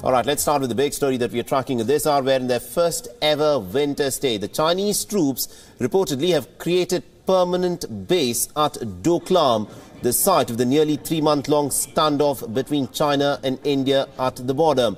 All right, let's start with the big story that we are tracking this hour, where in their first ever winter stay, the Chinese troops reportedly have created permanent base at Doklam, the site of the nearly 3-month-long standoff between China and India at the border.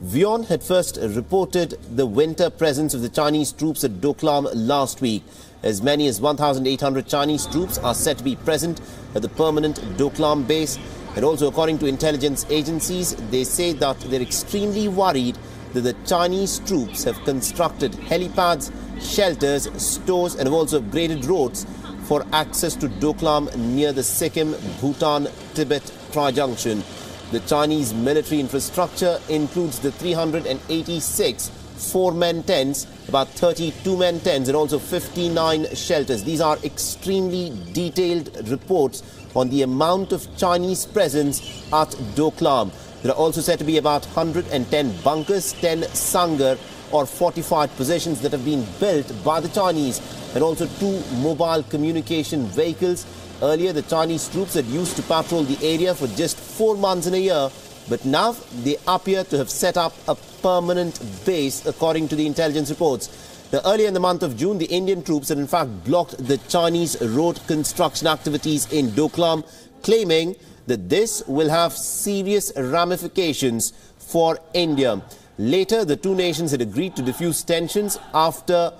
WION had first reported the winter presence of the Chinese troops at Doklam last week. As many as 1,800 Chinese troops are said to be present at the permanent Doklam base. And also, according to intelligence agencies, they say that they're extremely worried that the Chinese troops have constructed helipads, shelters, stores and have also upgraded roads for access to Doklam near the Sikkim-Bhutan-Tibet tri-junction. The Chinese military infrastructure includes the 386 4-man tents, about 30 2-man tents and also 59 shelters. These are extremely detailed reports on the amount of Chinese presence at Doklam. There are also said to be about 110 bunkers, 10 sangar or fortified positions that have been built by the Chinese, and also 2 mobile communication vehicles. Earlier, the Chinese troops had used to patrol the area for just 4 months in a year, but now they appear to have set up a permanent base, according to the intelligence reports. Now, earlier in the month of June, the Indian troops had in fact blocked the Chinese road construction activities in Doklam, claiming that this will have serious ramifications for India. Later, the two nations had agreed to diffuse tensions after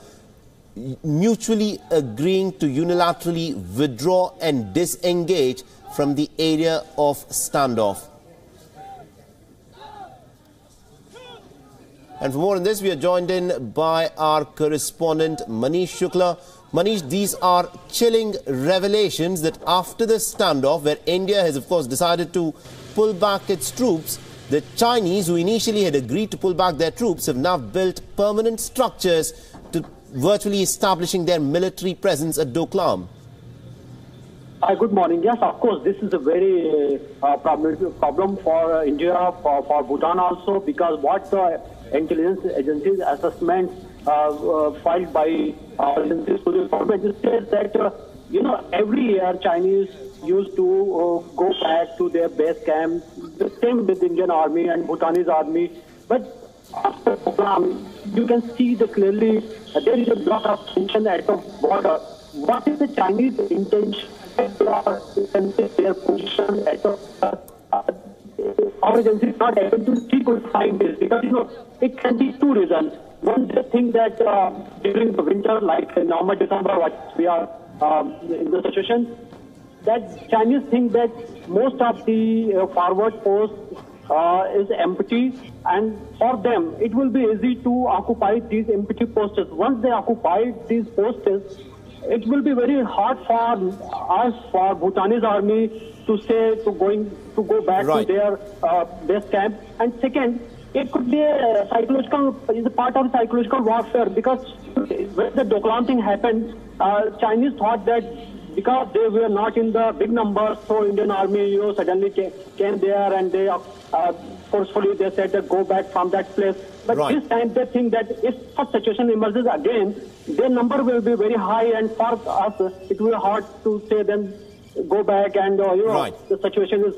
mutually agreeing to unilaterally withdraw and disengage from the area of standoff. And for more on this, we are joined in by our correspondent Manish Shukla. Manish, these are chilling revelations that after the standoff, where India has of course decided to pull back its troops, the Chinese, who initially had agreed to pull back their troops, have now built permanent structures to virtually establishing their military presence at Doklam. Hi, good morning. Yes, of course, this is a very problem for India, for Bhutan also, because what intelligence agencies assessments filed by agencies to the government says that, every year Chinese used to go back to their base camp, the same with Indian army and Bhutanese army. But after Doklam, you can see clearly there is a lot of tension at the border. What is the Chinese intention? Their position at the our agency is not able to see good find this, because it can be two reasons. One, they think that during the winter, like November, December, what we are in the situation, that Chinese think that most of the forward post is empty, and for them it will be easy to occupy these empty posts. Once they occupy these posts, it will be very hard for us, for Bhutanese army, to go back to their base camp. And second, it could be a part of psychological warfare, because when the Doklam thing happened, Chinese thought that because they were not in the big numbers, so Indian army, suddenly came there and they forcefully they said that go back from that place. But this time they think that if such situation emerges again, their number will be very high, and for us it will be hard to say them go back, and the situation is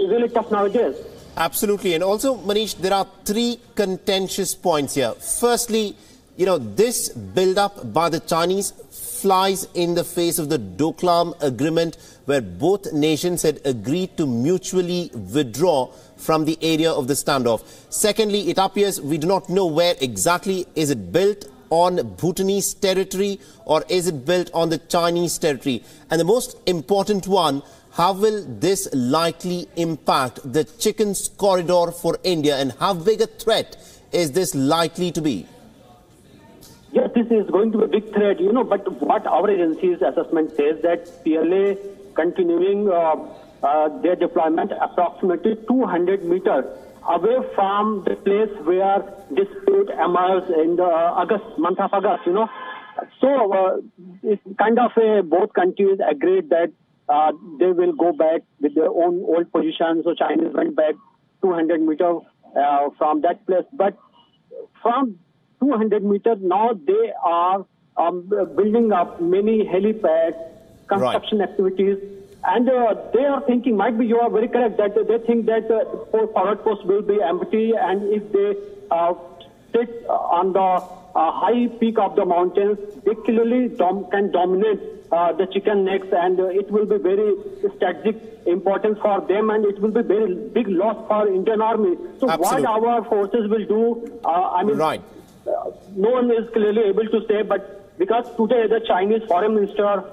really tough nowadays. Absolutely. And also, Manish, there are 3 contentious points here. Firstly, this build-up by the Chinese flies in the face of the Doklam agreement, where both nations had agreed to mutually withdraw from the area of the standoff. Secondly, it appears we do not know where exactly is it built, on Bhutanese territory or is it built on the Chinese territory? And the most important one, how will this likely impact the chickens corridor for India, and how big a threat is this likely to be? Yes, this is going to be a big threat, but what our agency's assessment says that PLA continuing their deployment approximately 200 meters away from the place where dispute emerged in the month of August, So it's kind of both countries agreed that they will go back with their own old position. So Chinese went back 200 meters from that place. But from 200 meters, now they are building up many helipads, construction activities, And they are thinking, might be you are very correct, that they think that forward post will be empty, and if they sit on the high peak of the mountains, they clearly can dominate the chicken necks, and it will be very strategic importance for them, and it will be very big loss for Indian Army. So Absolutely. what our forces will do, Right. No one is clearly able to say, but because today the Chinese foreign minister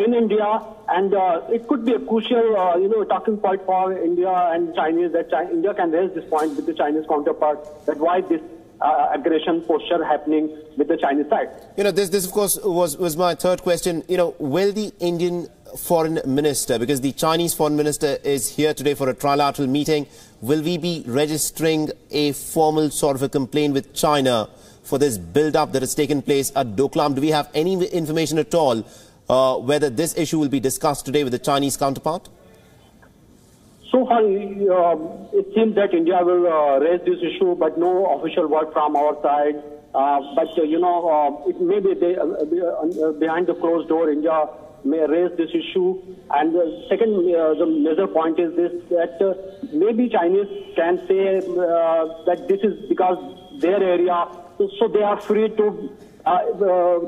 in India, and it could be a crucial, talking point for India and Chinese, that India can raise this point with the Chinese counterpart, that why this aggression posture happening with the Chinese side. This of course was my third question. Will the Indian foreign minister, because the Chinese foreign minister is here today for a trilateral meeting, will we be registering a formal sort of a complaint with China for this build-up that has taken place at Doklam? Do we have any information at all whether this issue will be discussed today with the Chinese counterpart? So far, it seems that India will raise this issue, but no official word from our side. It may be behind the closed door, India may raise this issue. And second, the major point is this, that maybe Chinese can say that this is because their area, so they are free to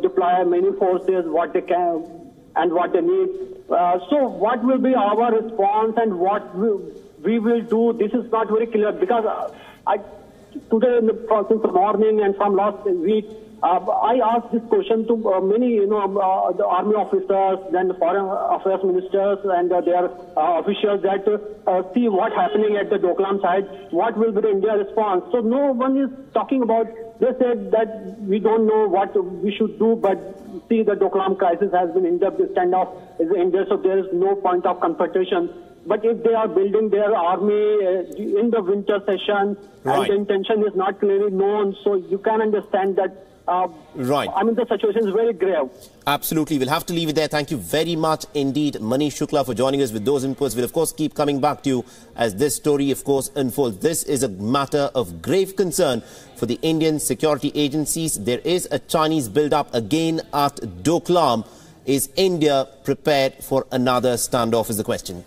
deploy many forces, what they can and what they need. So what will be our response and what we will do, this is not very clear, because today since the morning and from last week, I asked this question to many, the army officers, then the foreign affairs ministers and their officials, that see what's happening at the Doklam side, what will be the India response. So no one is talking about, they said that we don't know what we should do, but see the Doklam crisis has been ended, the standoff is ended, so there is no point of confrontation. But if they are building their army in the winter session, right, and the intention is not clearly known, so you can understand that right. the situation is very grave. Absolutely. We'll have to leave it there. Thank you very much indeed, Manish Shukla, for joining us with those inputs. We'll, of course, keep coming back to you as this story, of course, unfolds. This is a matter of grave concern for the Indian security agencies. There is a Chinese build-up again at Doklam. Is India prepared for another standoff is the question.